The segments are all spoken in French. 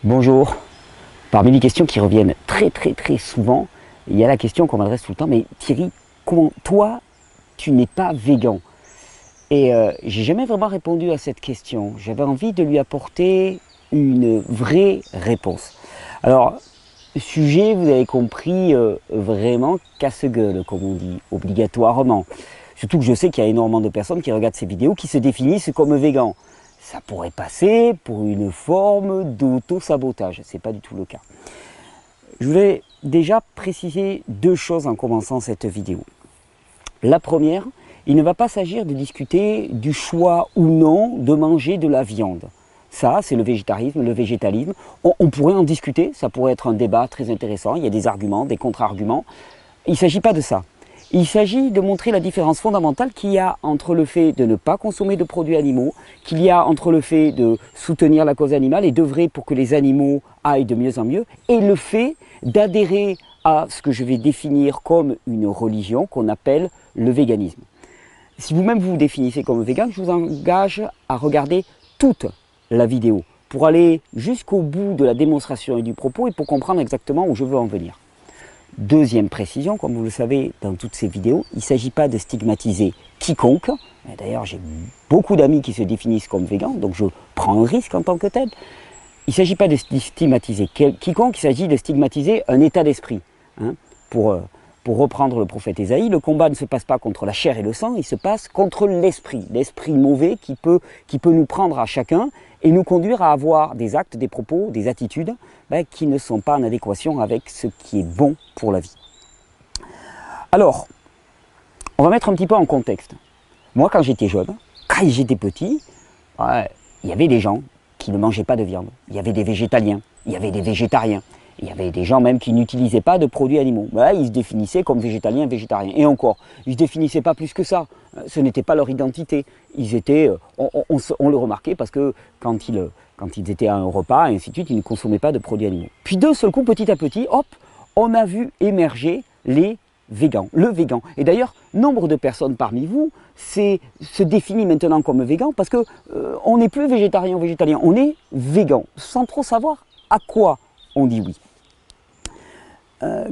Bonjour. Parmi les questions qui reviennent très souvent, il y a la question qu'on m'adresse tout le temps, mais Thierry, comment toi, tu n'es pas végan? Et j'ai jamais vraiment répondu à cette question. J'avais envie de lui apporter une vraie réponse. Alors, sujet, vous avez compris, vraiment casse-gueule, comme on dit, obligatoirement. Surtout que je sais qu'il y a énormément de personnes qui regardent ces vidéos qui se définissent comme végans. Ça pourrait passer pour une forme d'auto-sabotage. Ce n'est pas du tout le cas. Je voulais déjà préciser deux choses en commençant cette vidéo. La première, il ne va pas s'agir de discuter du choix ou non de manger de la viande. Ça, c'est le végétarisme, le végétalisme. On pourrait en discuter, ça pourrait être un débat très intéressant. Il y a des arguments, des contre-arguments. Il ne s'agit pas de ça. Il s'agit de montrer la différence fondamentale qu'il y a entre le fait de ne pas consommer de produits animaux, qu'il y a entre le fait de soutenir la cause animale et d'œuvrer pour que les animaux aillent de mieux en mieux, et le fait d'adhérer à ce que je vais définir comme une religion qu'on appelle le véganisme. Si vous-même vous définissez comme végan, je vous engage à regarder toute la vidéo pour aller jusqu'au bout de la démonstration et du propos et pour comprendre exactement où je veux en venir. Deuxième précision, comme vous le savez dans toutes ces vidéos, il ne s'agit pas de stigmatiser quiconque. D'ailleurs, j'ai beaucoup d'amis qui se définissent comme végans, donc je prends un risque en tant que tel. Il ne s'agit pas de stigmatiser quiconque, il s'agit de stigmatiser un état d'esprit. Pour reprendre le prophète Ésaïe, le combat ne se passe pas contre la chair et le sang, il se passe contre l'esprit mauvais qui peut nous prendre à chacun et nous conduire à avoir des actes, des propos, des attitudes qui ne sont pas en adéquation avec ce qui est bon pour la vie. Alors, on va mettre un petit peu en contexte. Moi, quand j'étais jeune, quand j'étais petit, il y avait des gens qui ne mangeaient pas de viande. Il y avait des végétaliens, il y avait des végétariens. Il y avait des gens même qui n'utilisaient pas de produits animaux. Ils se définissaient comme végétaliens, végétariens. Et encore, ils ne se définissaient pas plus que ça. Ce n'était pas leur identité. Ils étaient, on le remarquait parce que quand ils étaient à un repas, et ainsi de suite, ils ne consommaient pas de produits animaux. Puis d'un seul coup, petit à petit, hop, on a vu émerger les végans, le végan. Et d'ailleurs, nombre de personnes parmi vous se définissent maintenant comme végan parce que on n'est plus végétarien ou végétalien, on est végan, sans trop savoir à quoi on dit oui.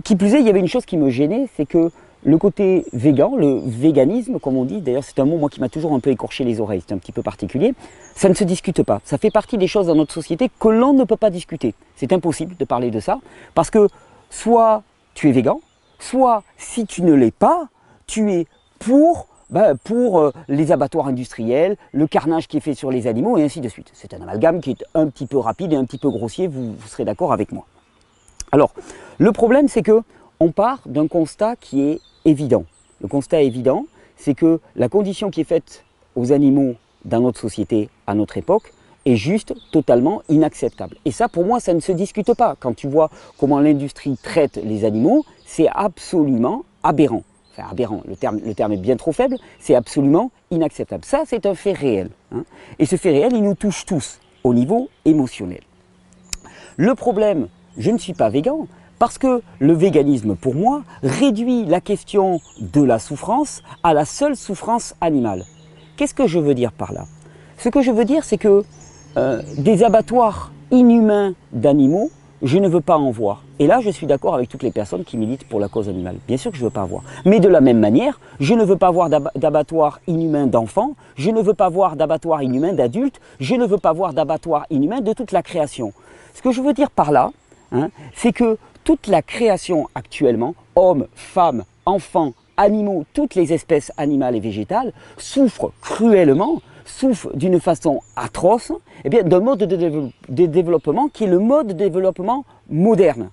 Qui plus est, il y avait une chose qui me gênait, c'est que le côté végan, le véganisme, comme on dit, d'ailleurs c'est un mot moi, qui m'a toujours un peu écorché les oreilles, c'est un petit peu particulier, ça ne se discute pas. Ça fait partie des choses dans notre société que l'on ne peut pas discuter. C'est impossible de parler de ça, parce que soit tu es végan, soit si tu ne l'es pas, tu es pour les abattoirs industriels, le carnage qui est fait sur les animaux et ainsi de suite. C'est un amalgame qui est un petit peu rapide et un petit peu grossier, vous serez d'accord avec moi. Alors, le problème c'est que on part d'un constat qui est évident. Le constat évident, c'est que la condition qui est faite aux animaux dans notre société à notre époque est juste totalement inacceptable. Et ça, pour moi, ça ne se discute pas. Quand tu vois comment l'industrie traite les animaux, c'est absolument aberrant. Enfin, aberrant, le terme est bien trop faible, c'est absolument inacceptable. Ça, c'est un fait réel. Et ce fait réel, il nous touche tous, au niveau émotionnel. Le problème, je ne suis pas végan, parce que le véganisme, pour moi, réduit la question de la souffrance à la seule souffrance animale. Qu'est-ce que je veux dire par là? Ce que je veux dire, c'est que des abattoirs inhumains d'animaux, je ne veux pas en voir. Et là, je suis d'accord avec toutes les personnes qui militent pour la cause animale. Bien sûr que je ne veux pas en voir. Mais de la même manière, je ne veux pas voir d'abattoirs inhumains d'enfants, je ne veux pas voir d'abattoirs inhumains d'adultes, je ne veux pas voir d'abattoirs inhumains de toute la création. Ce que je veux dire par là, c'est que toute la création actuellement, hommes, femmes, enfants, animaux, toutes les espèces animales et végétales, souffrent cruellement, souffrent d'une façon atroce d'un mode de développement qui est le mode de développement moderne.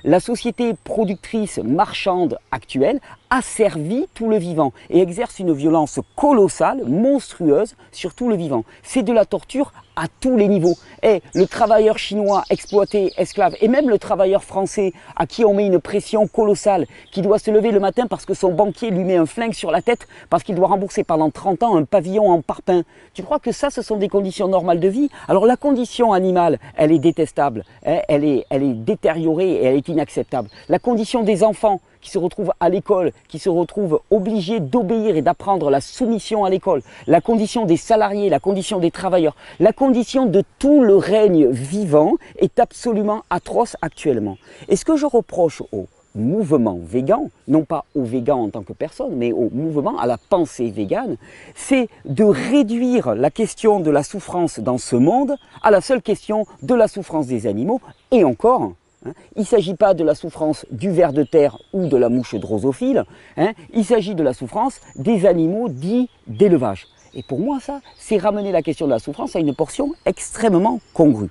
La société productrice marchande actuelle asservit tout le vivant et exerce une violence colossale, monstrueuse sur tout le vivant. C'est de la torture à tous les niveaux. Et le travailleur chinois exploité, esclave, et même le travailleur français à qui on met une pression colossale, qui doit se lever le matin parce que son banquier lui met un flingue sur la tête, parce qu'il doit rembourser pendant 30 ans un pavillon en parpaing. Tu crois que ça, ce sont des conditions normales de vie? Alors la condition animale, elle est détestable, elle est détériorée et elle est inacceptable. La condition des enfants qui se retrouvent à l'école, qui se retrouvent obligés d'obéir et d'apprendre la soumission à l'école, la condition des salariés, la condition des travailleurs, la condition de tout le règne vivant est absolument atroce actuellement. Et ce que je reproche aux mouvement végan, non pas aux végans en tant que personne, mais au mouvement, à la pensée végane, c'est de réduire la question de la souffrance dans ce monde à la seule question de la souffrance des animaux, et encore, hein, il ne s'agit pas de la souffrance du ver de terre ou de la mouche drosophile, hein, il s'agit de la souffrance des animaux dits d'élevage. Et pour moi, ça, c'est ramener la question de la souffrance à une portion extrêmement congrue.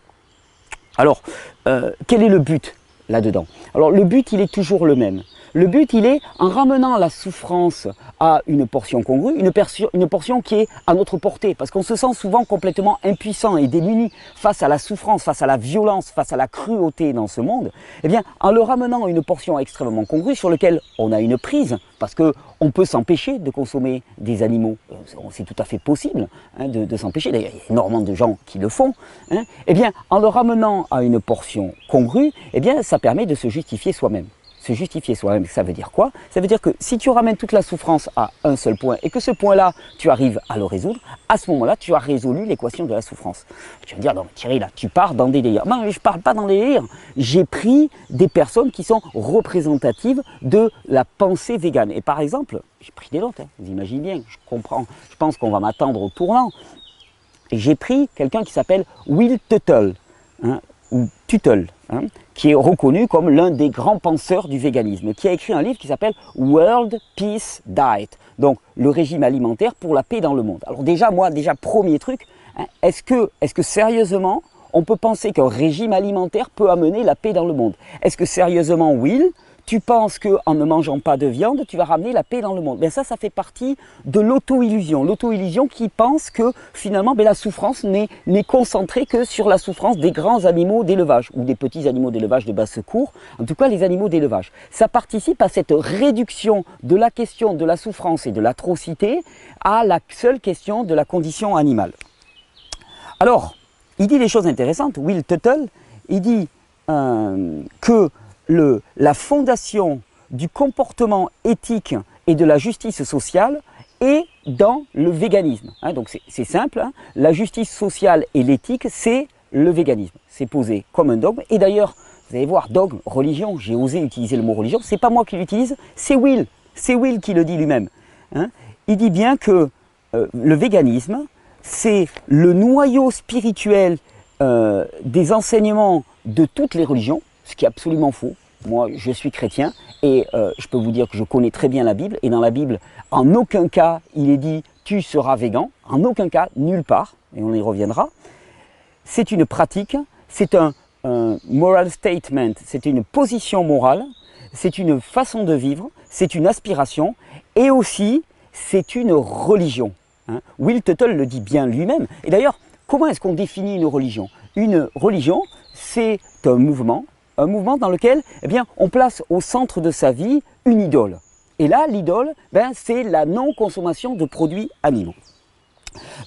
Alors, quel est le but là-dedans? Alors le but, il est toujours le même. Le but, il est, en ramenant la souffrance à une portion congrue, une portion qui est à notre portée, parce qu'on se sent souvent complètement impuissant et démuni face à la souffrance, face à la violence, face à la cruauté dans ce monde. Eh bien, en le ramenant à une portion extrêmement congrue sur laquelle on a une prise, parce qu'on peut s'empêcher de consommer des animaux, c'est tout à fait possible hein, de s'empêcher, d'ailleurs il y a énormément de gens qui le font, hein, eh bien, en le ramenant à une portion congrue, eh bien, ça permet de se justifier soi-même. Se justifier soi-même, ça veut dire quoi? Ça veut dire que si tu ramènes toute la souffrance à un seul point et que ce point-là, tu arrives à le résoudre, à ce moment-là, tu as résolu l'équation de la souffrance. Tu vas me dire, non Thierry, là, tu pars dans des délires. Non, mais je ne parle pas dans des délires. J'ai pris des personnes qui sont représentatives de la pensée végane. Et par exemple, j'ai pris des notes, hein, vous imaginez bien, je comprends, je pense qu'on va m'attendre au tournant. Et j'ai pris quelqu'un qui s'appelle Will Tuttle, hein, ou Tuttle, hein, qui est reconnu comme l'un des grands penseurs du véganisme, qui a écrit un livre qui s'appelle World Peace Diet, donc le régime alimentaire pour la paix dans le monde. Alors déjà, premier truc, hein, est-ce que sérieusement, on peut penser qu'un régime alimentaire peut amener la paix dans le monde? Est-ce que sérieusement, Will, tu penses qu'en ne mangeant pas de viande, tu vas ramener la paix dans le monde? Ben ça fait partie de l'auto-illusion. L'auto-illusion qui pense que finalement la souffrance n'est concentrée que sur la souffrance des grands animaux d'élevage, ou des petits animaux d'élevage de basse cour, en tout cas les animaux d'élevage. Ça participe à cette réduction de la question de la souffrance et de l'atrocité à la seule question de la condition animale. Alors, il dit des choses intéressantes, Will Tuttle, il dit que la fondation du comportement éthique et de la justice sociale est dans le véganisme. Hein, donc c'est simple, hein, la justice sociale et l'éthique, c'est le véganisme. C'est posé comme un dogme. Et d'ailleurs, vous allez voir, dogme, religion, j'ai osé utiliser le mot religion, c'est pas moi qui l'utilise, c'est Will qui le dit lui-même. Hein. Il dit bien que le véganisme, c'est le noyau spirituel des enseignements de toutes les religions, ce qui est absolument faux. Moi, je suis chrétien et je peux vous dire que je connais très bien la Bible. Et dans la Bible, en aucun cas, il est dit « tu seras végan ». En aucun cas, nulle part, et on y reviendra. C'est une pratique, c'est un moral statement, c'est une position morale, c'est une façon de vivre, c'est une aspiration et aussi, c'est une religion. Hein. Will Tuttle le dit bien lui-même. Et d'ailleurs, comment est-ce qu'on définit une religion? Une religion, c'est un mouvement dans lequel eh bien, on place au centre de sa vie une idole. Et là, l'idole, c'est la non-consommation de produits animaux.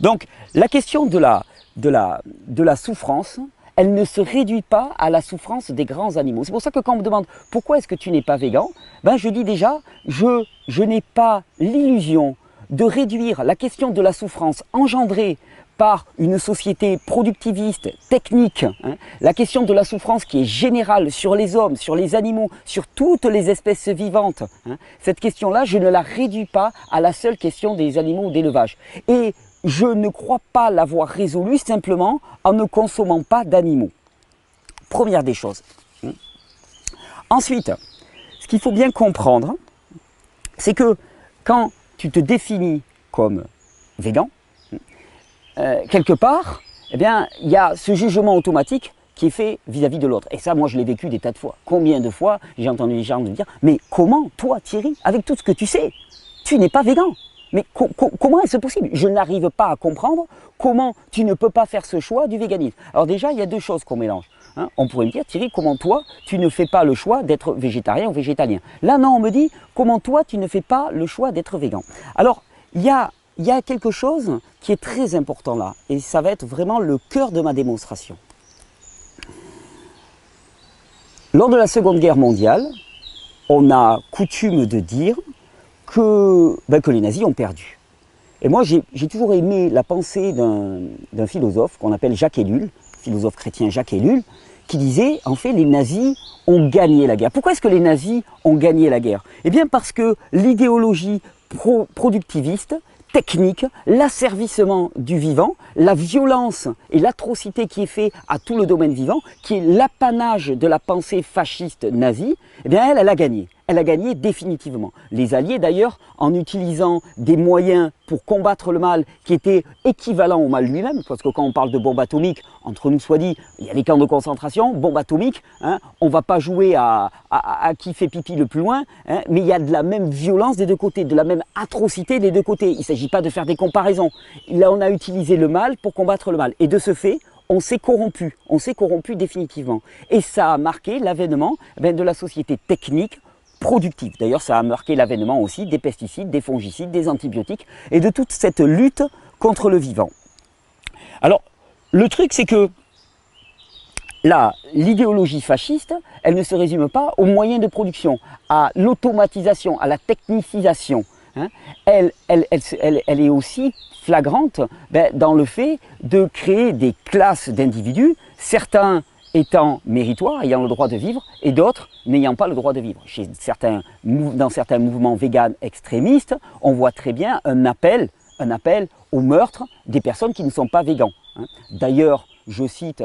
Donc, la question de la souffrance, elle ne se réduit pas à la souffrance des grands animaux. C'est pour ça que quand on me demande « Pourquoi est-ce que tu n'es pas végan ?» je dis déjà « Je n'ai pas l'illusion de réduire la question de la souffrance engendrée par une société productiviste, technique, hein, la question de la souffrance qui est générale sur les hommes, sur les animaux, sur toutes les espèces vivantes, hein, cette question-là, je ne la réduis pas à la seule question des animaux d'élevage. Et je ne crois pas l'avoir résolue simplement en ne consommant pas d'animaux. Première des choses. Ensuite, ce qu'il faut bien comprendre, c'est que quand tu te définis comme végan, quelque part, eh bien, il y a ce jugement automatique qui est fait vis-à-vis de l'autre. Et ça, moi, je l'ai vécu des tas de fois. Combien de fois j'ai entendu les gens me dire « Mais comment, toi, Thierry, avec tout ce que tu sais, tu n'es pas végan? Mais comment est-ce possible? Je n'arrive pas à comprendre comment tu ne peux pas faire ce choix du véganisme. » Alors déjà, il y a deux choses qu'on mélange. Hein. On pourrait me dire « Thierry, comment toi, tu ne fais pas le choix d'être végétarien ou végétalien ?» Là, non, on me dit « Comment toi, tu ne fais pas le choix d'être végan ?» Alors, il y a quelque chose qui est très important là, et ça va être vraiment le cœur de ma démonstration. Lors de la Seconde Guerre mondiale, on a coutume de dire que les nazis ont perdu. Et moi, j'ai toujours aimé la pensée d'un philosophe qu'on appelle Jacques Ellul, philosophe chrétien Jacques Ellul, qui disait, en fait, les nazis ont gagné la guerre. Pourquoi est-ce que les nazis ont gagné la guerre? Eh bien, parce que l'idéologie productiviste, technique, l'asservissement du vivant, la violence et l'atrocité qui est faite à tout le domaine vivant, qui est l'apanage de la pensée fasciste nazie, eh bien elle a gagné. Elle a gagné définitivement. Les Alliés d'ailleurs, en utilisant des moyens pour combattre le mal qui étaient équivalents au mal lui-même, parce que quand on parle de bombe atomique, entre nous soit dit, il y a les camps de concentration, bombe atomique, hein, on ne va pas jouer à qui fait pipi le plus loin, hein, mais il y a de la même violence des deux côtés, de la même atrocité des deux côtés. Il ne s'agit pas de faire des comparaisons. Là, on a utilisé le mal pour combattre le mal. Et de ce fait, on s'est corrompu définitivement. Et ça a marqué l'avènement de la société technique, productive. D'ailleurs, ça a marqué l'avènement aussi des pesticides, des fongicides, des antibiotiques et de toute cette lutte contre le vivant. Alors, le truc, c'est que là, l'idéologie fasciste, elle ne se résume pas aux moyens de production, à l'automatisation, à la technicisation. Hein. Elle est aussi flagrante dans le fait de créer des classes d'individus, certains étant méritoires, ayant le droit de vivre, et d'autres n'ayant pas le droit de vivre. Dans certains mouvements véganes extrémistes, on voit très bien un appel au meurtre des personnes qui ne sont pas végans. Hein. D'ailleurs, je cite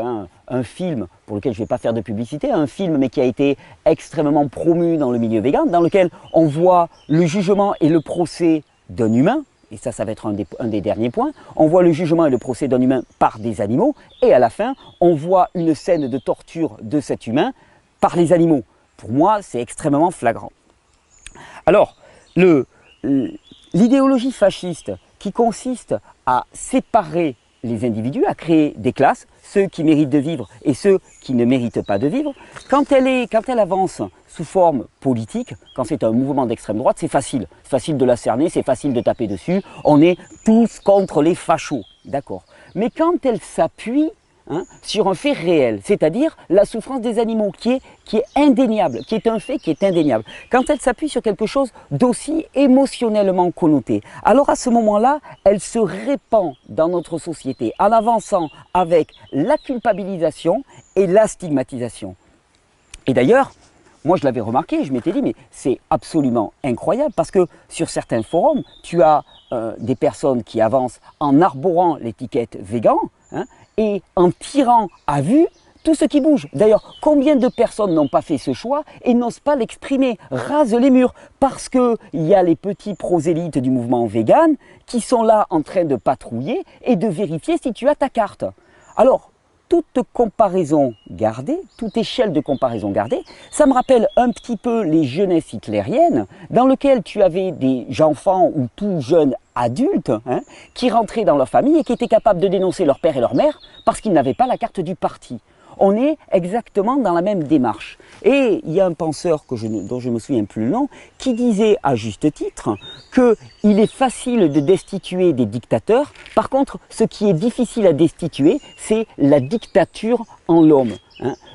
un film pour lequel je ne vais pas faire de publicité, un film mais qui a été extrêmement promu dans le milieu végan, dans lequel on voit le jugement et le procès d'un humain, et ça va être un des derniers points, on voit le jugement et le procès d'un humain par des animaux, et à la fin, on voit une scène de torture de cet humain par les animaux. Pour moi, c'est extrêmement flagrant. Alors, l'idéologie fasciste qui consiste à séparer les individus, à créer des classes, ceux qui méritent de vivre et ceux qui ne méritent pas de vivre, quand elle avance sous forme politique, quand c'est un mouvement d'extrême droite, c'est facile. C'est facile de la cerner, c'est facile de taper dessus. On est tous contre les fachos, d'accord. Mais quand elle s'appuie sur un fait réel, c'est-à-dire la souffrance des animaux, qui est indéniable, qui est un fait qui est indéniable. Quand elle s'appuie sur quelque chose d'aussi émotionnellement connoté, alors à ce moment-là, elle se répand dans notre société en avançant avec la culpabilisation et la stigmatisation. Et d'ailleurs, moi je l'avais remarqué, je m'étais dit, mais c'est absolument incroyable, parce que sur certains forums, tu as des personnes qui avancent en arborant l'étiquette végan, et en tirant à vue tout ce qui bouge. D'ailleurs, combien de personnes n'ont pas fait ce choix et n'osent pas l'exprimer, rasent les murs, parce qu'il y a les petits prosélytes du mouvement vegan qui sont là en train de patrouiller et de vérifier si tu as ta carte. Alors, toute comparaison gardée, toute échelle de comparaison gardée, ça me rappelle un petit peu les jeunesses hitlériennes, dans lesquelles tu avais des enfants ou tout jeunes adultes qui rentraient dans leur famille et qui étaient capables de dénoncer leur père et leur mère parce qu'ils n'avaient pas la carte du parti. On est exactement dans la même démarche. Et il y a un penseur dont je me souviens plus le nom, qui disait à juste titre qu'il est facile de destituer des dictateurs. Par contre, ce qui est difficile à destituer, c'est la dictature en l'homme.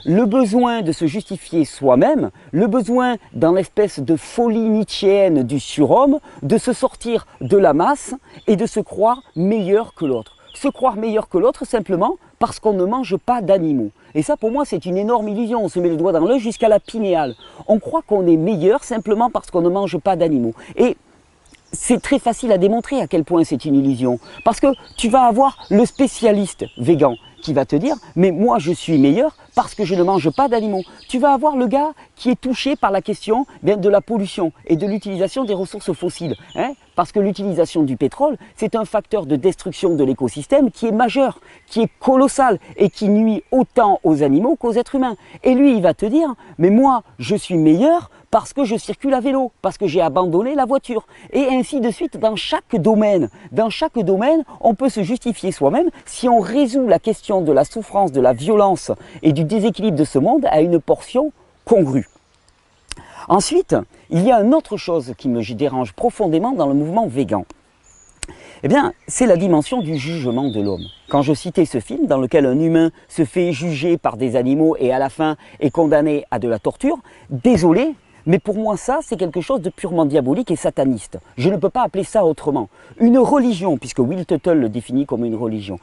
Le besoin de se justifier soi-même, le besoin dans l'espèce de folie nietzschéenne du surhomme, de se sortir de la masse et de se croire meilleur que l'autre. Se croire meilleur que l'autre simplement parce qu'on ne mange pas d'animaux. Et ça, pour moi, c'est une énorme illusion. On se met le doigt dans l'œil jusqu'à la pinéale. On croit qu'on est meilleur simplement parce qu'on ne mange pas d'animaux. Et c'est très facile à démontrer à quel point c'est une illusion. Parce que tu vas avoir le spécialiste végan qui va te dire « mais moi je suis meilleur parce que je ne mange pas d'animaux ». Tu vas avoir le gars qui est touché par la question de la pollution et de l'utilisation des ressources fossiles. Parce que l'utilisation du pétrole, c'est un facteur de destruction de l'écosystème qui est majeur, qui est colossal et qui nuit autant aux animaux qu'aux êtres humains. Et lui, il va te dire « mais moi je suis meilleur parce que je circule à vélo, parce que j'ai abandonné la voiture ». Et ainsi de suite, dans chaque domaine, on peut se justifier soi-même si on résout la question de la souffrance, de la violence et du déséquilibre de ce monde à une portion congrue. Ensuite, il y a une autre chose qui me dérange profondément dans le mouvement végan. Eh bien, c'est la dimension du jugement de l'homme. Quand je citais ce film dans lequel un humain se fait juger par des animaux et à la fin est condamné à de la torture, désolé, Mais pour moi, ça, c'est quelque chose de purement diabolique et sataniste. Je ne peux pas appeler ça autrement. Une religion, puisque Will Tuttle le définit comme une religion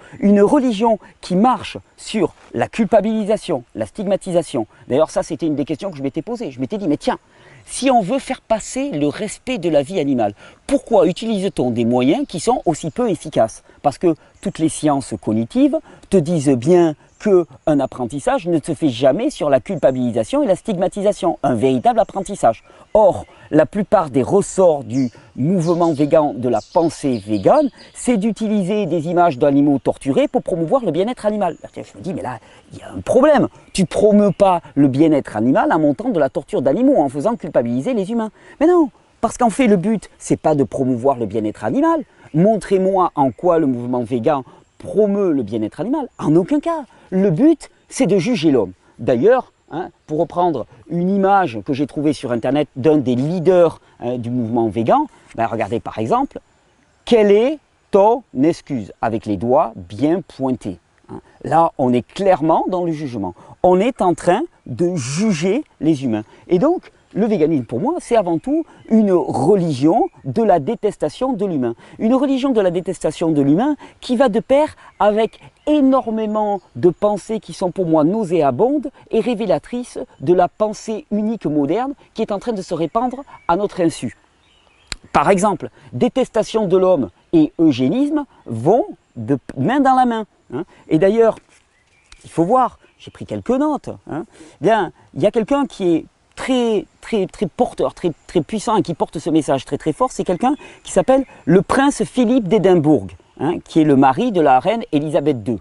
qui marche sur la culpabilisation, la stigmatisation. D'ailleurs, ça, c'était une des questions que je m'étais posée. Je m'étais dit, mais tiens, si on veut faire passer le respect de la vie animale, pourquoi utilise-t-on des moyens qui sont aussi peu efficaces? Parce que toutes les sciences cognitives te disent bien qu'un apprentissage ne se fait jamais sur la culpabilisation et la stigmatisation, un véritable apprentissage. Or, la plupart des ressorts du mouvement végan, de la pensée végane, c'est d'utiliser des images d'animaux torturés pour promouvoir le bien-être animal. Je me dis, mais là, il y a un problème. Tu ne promeus pas le bien-être animal en montant de la torture d'animaux, en faisant culpabiliser les humains. Mais non, parce qu'en fait, le but, c'est pas de promouvoir le bien-être animal. Montrez-moi en quoi le mouvement végan promeut le bien-être animal. En aucun cas. Le but, c'est de juger l'homme. D'ailleurs, pour reprendre une image que j'ai trouvée sur Internet d'un des leaders du mouvement végan, regardez par exemple, quelle est ton excuse? Avec les doigts bien pointés. Là, on est clairement dans le jugement. On est en train de juger les humains. Et donc, le véganisme, pour moi, c'est avant tout une religion de la détestation de l'humain. Une religion de la détestation de l'humain qui va de pair avec énormément de pensées qui sont pour moi nauséabondes et révélatrices de la pensée unique moderne qui est en train de se répandre à notre insu. Par exemple, détestation de l'homme et eugénisme vont de main dans la main. Et d'ailleurs, il faut voir, j'ai pris quelques notes. Bien, il y a quelqu'un qui est très porteur, très puissant et qui porte ce message très fort, c'est quelqu'un qui s'appelle le prince Philippe d'Édimbourg, qui est le mari de la reine Élisabeth II.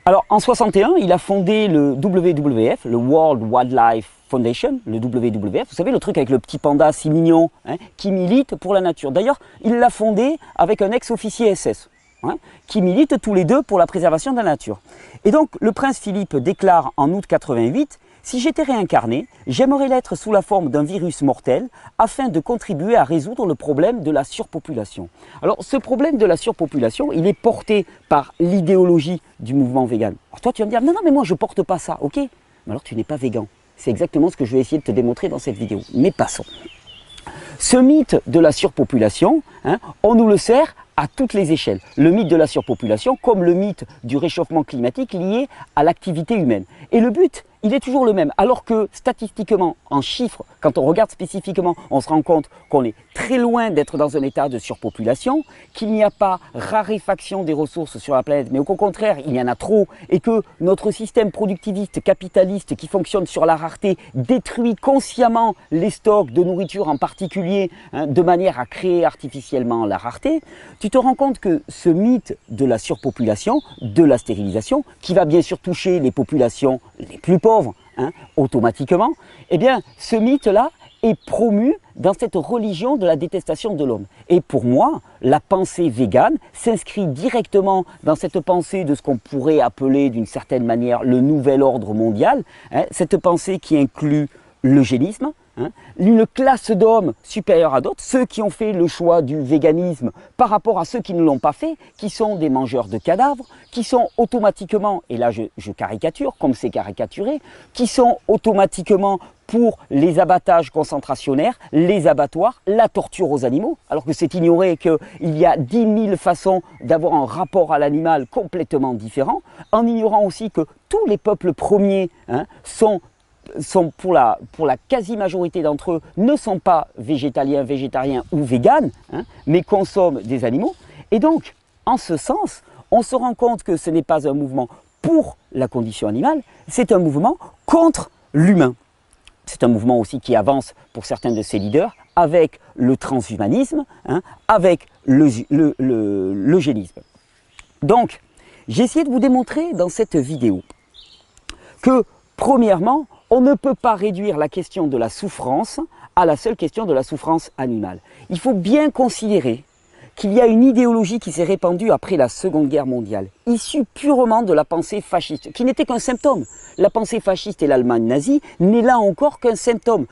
Alors en 61, il a fondé le WWF, le World Wildlife Foundation, le WWF, vous savez le truc avec le petit panda si mignon, qui milite pour la nature. D'ailleurs, il l'a fondé avec un ex-officier SS. Qui militent tous les deux pour la préservation de la nature. Et donc, le prince Philippe déclare en août 88 « Si j'étais réincarné, j'aimerais l'être sous la forme d'un virus mortel afin de contribuer à résoudre le problème de la surpopulation. » Alors, ce problème de la surpopulation, il est porté par l'idéologie du mouvement vegan. Alors toi, tu vas me dire « Non, mais moi, je ne porte pas ça. » Ok, mais alors tu n'es pas végan. C'est exactement ce que je vais essayer de te démontrer dans cette vidéo. Mais passons. Ce mythe de la surpopulation, on nous le sert à toutes les échelles. Le mythe de la surpopulation comme le mythe du réchauffement climatique lié à l'activité humaine. Et le but, il est toujours le même. Alors que statistiquement, en chiffres, quand on regarde spécifiquement, on se rend compte qu'on est très loin d'être dans un état de surpopulation, qu'il n'y a pas raréfaction des ressources sur la planète, mais au contraire, il y en a trop, et que notre système productiviste, capitaliste, qui fonctionne sur la rareté, détruit consciemment les stocks de nourriture en particulier, de manière à créer artificiellement la rareté, tu te rends compte que ce mythe de la surpopulation, de la stérilisation, qui va bien sûr toucher les populations les plus pauvres, automatiquement, eh bien, ce mythe-là est promu dans cette religion de la détestation de l'homme. Et pour moi, la pensée végane s'inscrit directement dans cette pensée de ce qu'on pourrait appeler d'une certaine manière le nouvel ordre mondial, cette pensée qui inclut l'eugénisme, une classe d'hommes supérieure à d'autres, ceux qui ont fait le choix du véganisme par rapport à ceux qui ne l'ont pas fait, qui sont des mangeurs de cadavres, qui sont automatiquement, et là je caricature comme c'est caricaturé, qui sont automatiquement pour les abattages concentrationnaires, les abattoirs, la torture aux animaux, alors que c'est ignoré qu'il y a 10 000 façons d'avoir un rapport à l'animal complètement différent, en ignorant aussi que tous les peuples premiers sont pour la quasi-majorité d'entre eux, ne sont pas végétaliens, végétariens ou véganes, mais consomment des animaux. Et donc, en ce sens, on se rend compte que ce n'est pas un mouvement pour la condition animale, c'est un mouvement contre l'humain. C'est un mouvement aussi qui avance pour certains de ses leaders avec le transhumanisme, avec l'eugénisme. Donc, j'ai essayé de vous démontrer dans cette vidéo que, premièrement, on ne peut pas réduire la question de la souffrance à la seule question de la souffrance animale. Il faut bien considérer qu'il y a une idéologie qui s'est répandue après la Seconde Guerre mondiale, issu purement de la pensée fasciste, qui n'était qu'un symptôme. La pensée fasciste et l'Allemagne nazie n'est là encore qu'un symptôme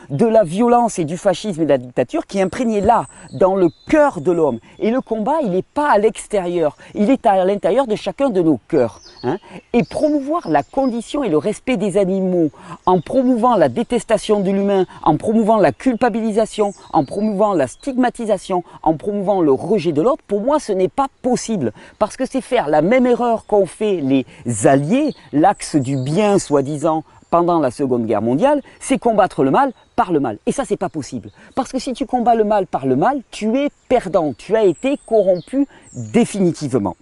de la violence et du fascisme et de la dictature qui est imprégné là, dans le cœur de l'homme. Et le combat, il n'est pas à l'extérieur, il est à l'intérieur de chacun de nos cœurs. Hein. Et promouvoir la condition et le respect des animaux, en promouvant la détestation de l'humain, en promouvant la culpabilisation, en promouvant la stigmatisation, en promouvant le rejet de l'autre, pour moi, ce n'est pas possible. Parce que c'est faire la même erreur qu'ont fait les Alliés, l'axe du bien, soi-disant, pendant la Seconde Guerre mondiale, c'est combattre le mal par le mal. Et ça, c'est pas possible. Parce que si tu combats le mal par le mal, tu es perdant, tu as été corrompu définitivement.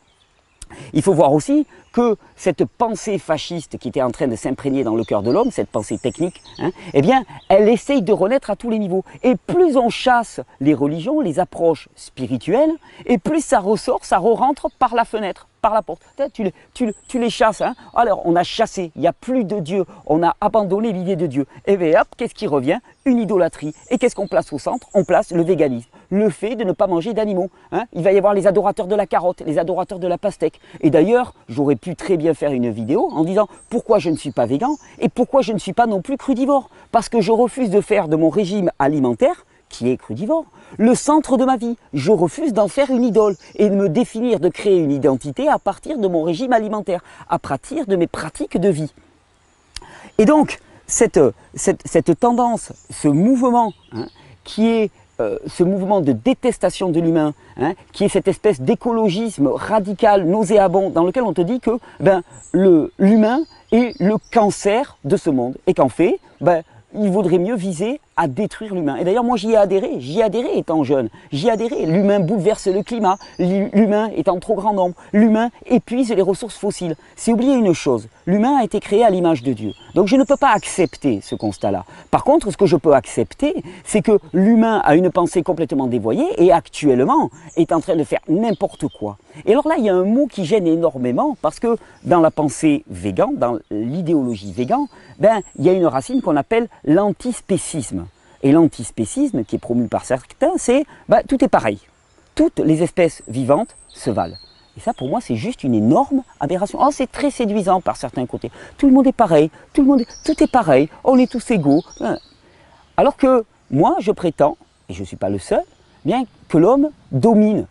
Il faut voir aussi que cette pensée fasciste qui était en train de s'imprégner dans le cœur de l'homme, cette pensée technique, hein, eh bien, elle essaye de renaître à tous les niveaux. Et plus on chasse les religions, les approches spirituelles, et plus ça ressort, ça re-rentre par la fenêtre, par la porte. Tu les chasses. Hein. Alors, on a chassé, il n'y a plus de Dieu, on a abandonné l'idée de Dieu. Et bien hop, qu'est-ce qui revient? Une idolâtrie. Et qu'est-ce qu'on place au centre? On place le véganisme. Le fait de ne pas manger d'animaux. Hein. Il va y avoir les adorateurs de la carotte, les adorateurs de la pastèque. Et d'ailleurs, j'aurais pu très bien faire une vidéo en disant pourquoi je ne suis pas végan et pourquoi je ne suis pas non plus crudivore. Parce que je refuse de faire de mon régime alimentaire, qui est crudivore, le centre de ma vie. Je refuse d'en faire une idole et de me définir, de créer une identité à partir de mon régime alimentaire, à partir de mes pratiques de vie. Et donc, cette tendance, ce mouvement, hein, qui est ce mouvement de détestation de l'humain, hein, qui est cette espèce d'écologisme radical, nauséabond, dans lequel on te dit que l'humain est le cancer de ce monde, et qu'en fait, il vaudrait mieux viser à détruire l'humain. Et d'ailleurs, moi, j'y ai adhéré étant jeune, j'y ai adhéré. L'humain bouleverse le climat, l'humain est en trop grand nombre, l'humain épuise les ressources fossiles. C'est oublier une chose, l'humain a été créé à l'image de Dieu. Donc je ne peux pas accepter ce constat-là. Par contre, ce que je peux accepter, c'est que l'humain a une pensée complètement dévoyée et actuellement est en train de faire n'importe quoi. Et alors là, il y a un mot qui gêne énormément parce que dans la pensée végan, dans l'idéologie végan, il y a une racine qu'on appelle l'antispécisme. Et l'antispécisme, qui est promu par certains, c'est tout est pareil. Toutes les espèces vivantes se valent. Et ça, pour moi, c'est juste une énorme aberration. Oh, c'est très séduisant par certains côtés. Tout le monde est pareil, tout est pareil, on est tous égaux. Alors que moi, je prétends, et je ne suis pas le seul, bien que l'homme domine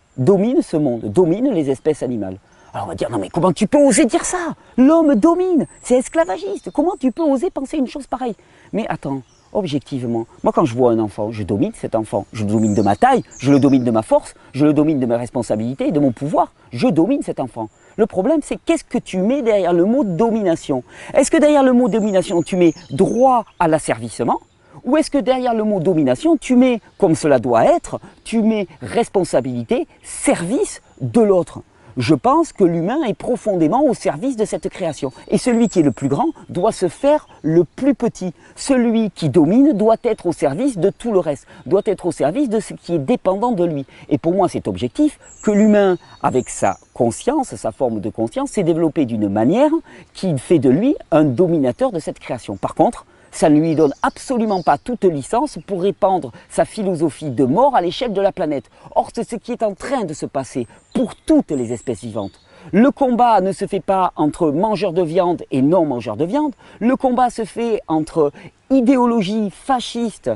ce monde, domine les espèces animales. Alors on va dire, non mais comment tu peux oser dire ça? L'homme domine, c'est esclavagiste. Comment tu peux oser penser une chose pareille? Mais attends, objectivement, moi quand je vois un enfant, je domine cet enfant. Je le domine de ma taille, je le domine de ma force, je le domine de mes responsabilités, de mon pouvoir. Je domine cet enfant. Le problème, c'est qu'est-ce que tu mets derrière le mot domination? Est-ce que derrière le mot domination, tu mets droit à l'asservissement? Ou est-ce que derrière le mot domination, tu mets, comme cela doit être, tu mets responsabilité, service de l'autre? Je pense que l'humain est profondément au service de cette création. Et celui qui est le plus grand doit se faire le plus petit. Celui qui domine doit être au service de tout le reste, doit être au service de ce qui est dépendant de lui. Et pour moi, c'est objectif que l'humain, avec sa conscience, sa forme de conscience, s'est développé d'une manière qui fait de lui un dominateur de cette création. Par contre, ça ne lui donne absolument pas toute licence pour répandre sa philosophie de mort à l'échelle de la planète. Or, c'est ce qui est en train de se passer pour toutes les espèces vivantes. Le combat ne se fait pas entre mangeurs de viande et non mangeurs de viande. Le combat se fait entre idéologie fasciste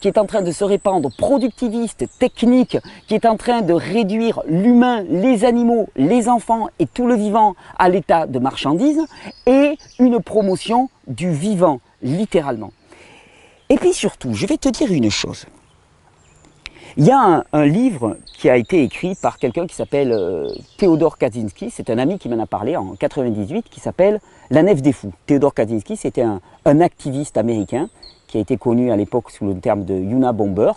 qui est en train de se répandre, productiviste, technique, qui est en train de réduire l'humain, les animaux, les enfants et tout le vivant à l'état de marchandise, et une promotion du vivant, littéralement. Et puis surtout, je vais te dire une chose. Il y a un livre qui a été écrit par quelqu'un qui s'appelle Théodore Kaczynski, c'est un ami qui m'en a parlé en 98, qui s'appelle La Nef des Fous. Théodore Kaczynski, c'était un activiste américain qui a été connu à l'époque sous le terme de Unabomber,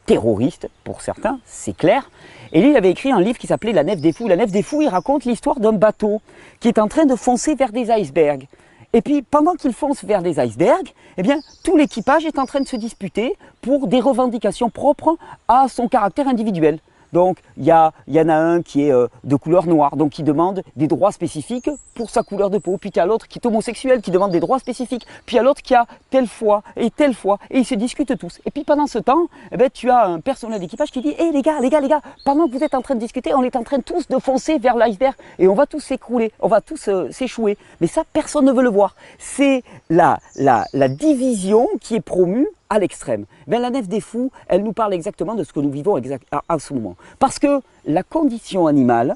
terroriste pour certains, c'est clair. Et lui, il avait écrit un livre qui s'appelait La Nef des Fous. La Nef des Fous, il raconte l'histoire d'un bateau qui est en train de foncer vers des icebergs. Et puis, pendant qu'il fonce vers des icebergs, eh bien, tout l'équipage est en train de se disputer pour des revendications propres à son caractère individuel. Donc il y en a un qui est de couleur noire, donc qui demande des droits spécifiques pour sa couleur de peau. Puis il y a l'autre qui est homosexuel, qui demande des droits spécifiques. Puis il y a l'autre qui a telle foi, et ils se discutent tous. Et puis pendant ce temps, eh ben, tu as un personnel d'équipage qui dit: hé les gars, pendant que vous êtes en train de discuter, on est en train tous de foncer vers l'iceberg et on va tous s'écrouler, on va tous s'échouer. Mais ça, personne ne veut le voir. C'est la division qui est promue à l'extrême. Ben, la Nef des Fous, elle nous parle exactement de ce que nous vivons à ce moment. Parce que la condition animale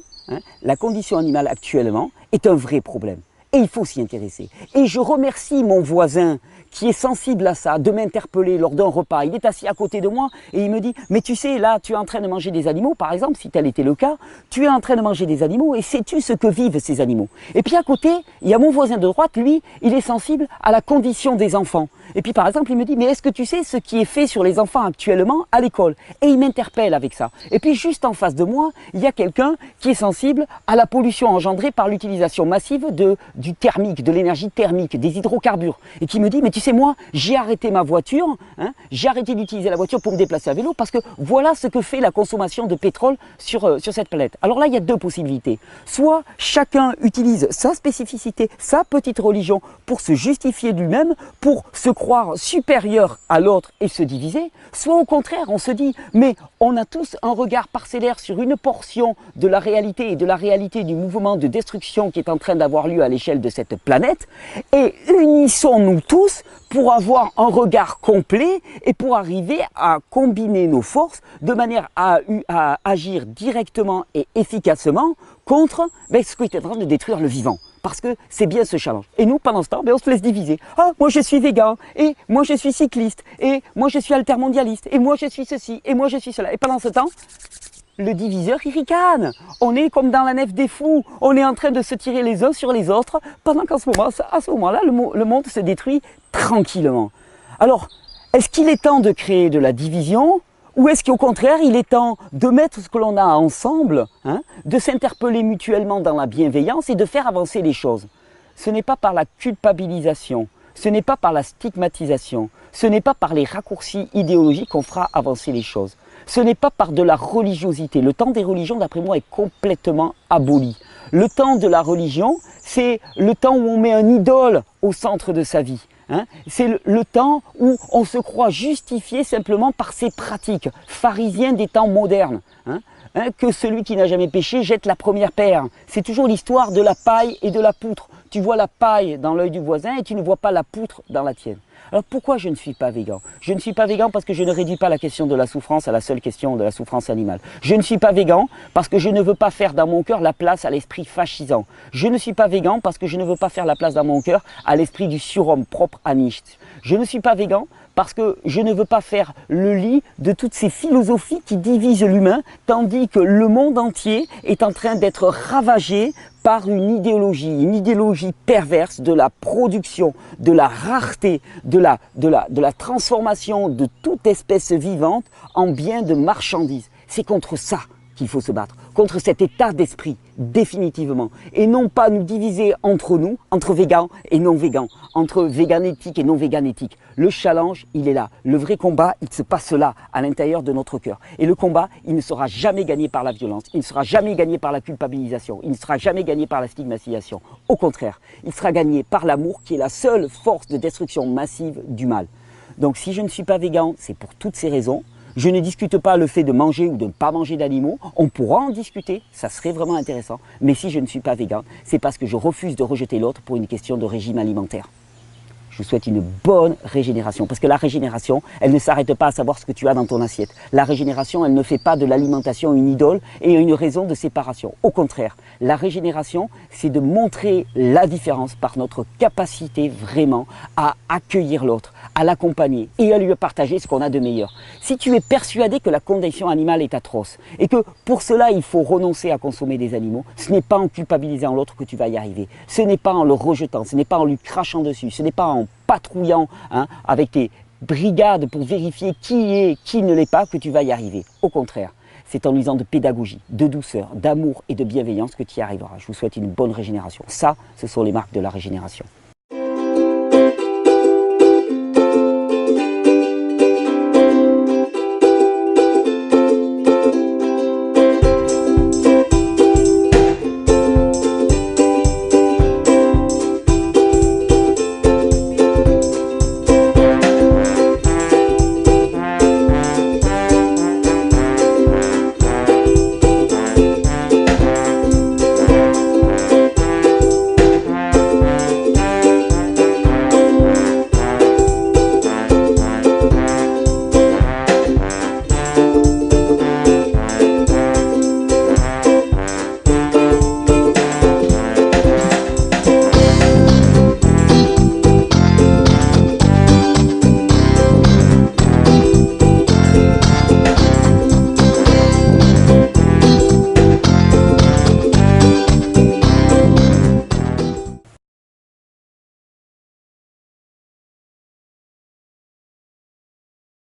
actuellement est un vrai problème. Et il faut s'y intéresser. Et je remercie mon voisin qui est sensible à ça, de m'interpeller lors d'un repas. Il est assis à côté de moi et il me dit: mais tu sais, là, tu es en train de manger des animaux, par exemple, si tel était le cas, tu es en train de manger des animaux et sais-tu ce que vivent ces animaux? Et puis à côté, il y a mon voisin de droite, lui, il est sensible à la condition des enfants. Et puis par exemple, il me dit: mais est-ce que tu sais ce qui est fait sur les enfants actuellement à l'école? Et il m'interpelle avec ça. Et puis juste en face de moi, il y a quelqu'un qui est sensible à la pollution engendrée par l'utilisation massive du thermique, de l'énergie thermique, des hydrocarbures. Et qui me dit: mais tu sais, moi, j'ai arrêté ma voiture, j'ai arrêté d'utiliser la voiture pour me déplacer à vélo parce que voilà ce que fait la consommation de pétrole sur cette planète. Alors là, il y a deux possibilités. Soit chacun utilise sa spécificité, sa petite religion pour se justifier lui-même, pour se croire supérieur à l'autre et se diviser, soit au contraire, on se dit: mais on a tous un regard parcellaire sur une portion de la réalité et de la réalité du mouvement de destruction qui est en train d'avoir lieu à l'échelle de cette planète, et unissons-nous tous pour avoir un regard complet et pour arriver à combiner nos forces de manière à agir directement et efficacement contre ce qui est en train de détruire le vivant. Parce que c'est bien ce challenge. Et nous, pendant ce temps, on se laisse diviser. Ah, moi je suis végan, et moi je suis cycliste, et moi je suis altermondialiste, et moi je suis ceci, et moi je suis cela. Et pendant ce temps, le diviseur il ricane. On est comme dans la Nef des Fous. On est en train de se tirer les uns sur les autres, pendant qu'à ce moment-là, le monde se détruit tranquillement. Alors, est-ce qu'il est temps de créer de la division? Ou est-ce qu'au contraire, il est temps de mettre ce que l'on a ensemble, de s'interpeller mutuellement dans la bienveillance et de faire avancer les choses? Ce n'est pas par la culpabilisation, ce n'est pas par la stigmatisation, ce n'est pas par les raccourcis idéologiques qu'on fera avancer les choses. Ce n'est pas par de la religiosité. Le temps des religions, d'après moi, est complètement aboli. Le temps de la religion, c'est le temps où on met un idole au centre de sa vie. C'est le temps où on se croit justifié simplement par ses pratiques, pharisiens des temps modernes. Que celui qui n'a jamais péché jette la première pierre. C'est toujours l'histoire de la paille et de la poutre. Tu vois la paille dans l'œil du voisin et tu ne vois pas la poutre dans la tienne. Alors pourquoi je ne suis pas végan? Je ne suis pas végan parce que je ne réduis pas la question de la souffrance à la seule question de la souffrance animale. Je ne suis pas végan parce que je ne veux pas faire dans mon cœur la place à l'esprit fascisant. Je ne suis pas végan parce que je ne veux pas faire la place dans mon cœur à l'esprit du surhomme propre à Nietzsche. Je ne suis pas végan parce que je ne veux pas faire le lit de toutes ces philosophies qui divisent l'humain, tandis que le monde entier est en train d'être ravagé par une idéologie perverse de la production, de la rareté, de la transformation de toute espèce vivante en bien de marchandise. C'est contre ça qu'il faut se battre, contre cet état d'esprit, définitivement. Et non pas nous diviser entre nous, entre végans et non végans, entre véganétique et non véganétique. Le challenge, il est là. Le vrai combat, il se passe là, à l'intérieur de notre cœur. Et le combat, il ne sera jamais gagné par la violence, il ne sera jamais gagné par la culpabilisation, il ne sera jamais gagné par la stigmatisation. Au contraire, il sera gagné par l'amour qui est la seule force de destruction massive du mal. Donc si je ne suis pas végan, c'est pour toutes ces raisons. Je ne discute pas le fait de manger ou de ne pas manger d'animaux. On pourra en discuter, ça serait vraiment intéressant. Mais si je ne suis pas végan, c'est parce que je refuse de rejeter l'autre pour une question de régime alimentaire. Je vous souhaite une bonne régénération. Parce que la régénération, elle ne s'arrête pas à savoir ce que tu as dans ton assiette. La régénération, elle ne fait pas de l'alimentation une idole et une raison de séparation. Au contraire, la régénération, c'est de montrer la différence par notre capacité vraiment à accueillir l'autre, à l'accompagner et à lui partager ce qu'on a de meilleur. Si tu es persuadé que la condition animale est atroce et que pour cela il faut renoncer à consommer des animaux, ce n'est pas en culpabilisant l'autre que tu vas y arriver. Ce n'est pas en le rejetant, ce n'est pas en lui crachant dessus, ce n'est pas en patrouillant avec tes brigades pour vérifier qui est, qui ne l'est pas que tu vas y arriver. Au contraire, c'est en usant de pédagogie, de douceur, d'amour et de bienveillance que tu y arriveras. Je vous souhaite une bonne régénération. Ça, ce sont les marques de la régénération.